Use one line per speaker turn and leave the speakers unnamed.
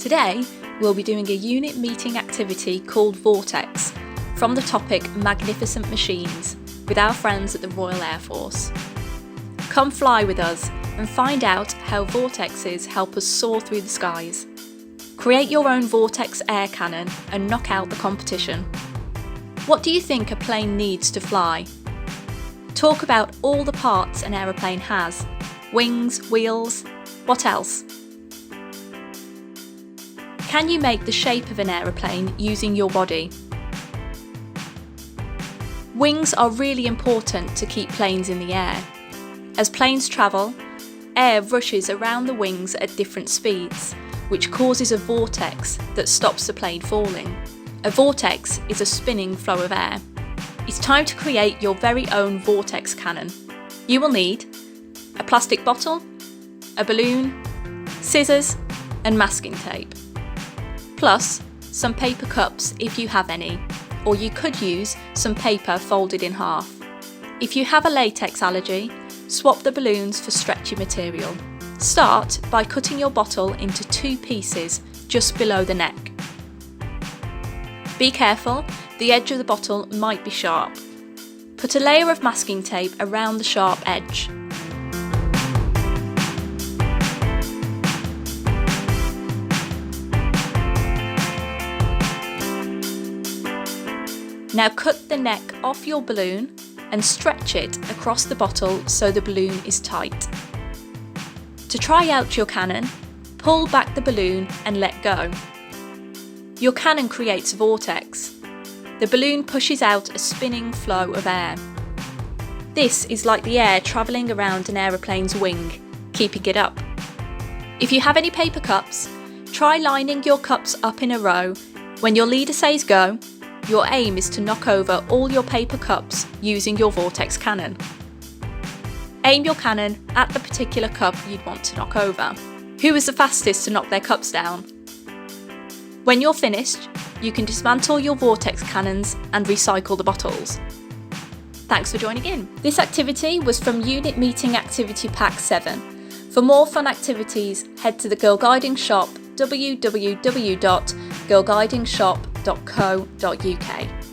Today, we'll be doing a unit meeting activity called Vortex from the topic Magnificent Machines with our friends at the Royal Air Force. Come fly with us and find out how vortexes help us soar through the skies. Create your own vortex air cannon and knock out the competition. What do you think a plane needs to fly? Talk about all the parts an aeroplane has. Wings, wheels, what else? Can you make the shape of an aeroplane using your body? Wings are really important to keep planes in the air. As planes travel, air rushes around the wings at different speeds, which causes a vortex that stops the plane falling. A vortex is a spinning flow of air. It's time to create your very own vortex cannon. You will need a plastic bottle, a balloon, scissors, and masking tape. Plus, some paper cups if you have any, or you could use some paper folded in half. If you have a latex allergy, swap the balloons for stretchy material. Start by cutting your bottle into 2 pieces just below the neck. Be careful, the edge of the bottle might be sharp. Put a layer of masking tape around the sharp edge. Now cut the neck off your balloon and stretch it across the bottle so the balloon is tight. To try out your cannon, pull back the balloon and let go. Your cannon creates vortex. The balloon pushes out a spinning flow of air. This is like the air travelling around an aeroplane's wing, keeping it up. If you have any paper cups, try lining your cups up in a row. When your leader says go, your aim is to knock over all your paper cups using your vortex cannon. Aim your cannon at the particular cup you'd want to knock over. Who is the fastest to knock their cups down? When you're finished, you can dismantle your vortex cannons and recycle the bottles. Thanks for joining in. This activity was from Unit Meeting Activity Pack 7. For more fun activities, head to the Girlguiding shop www.girlguidingshop.co.uk.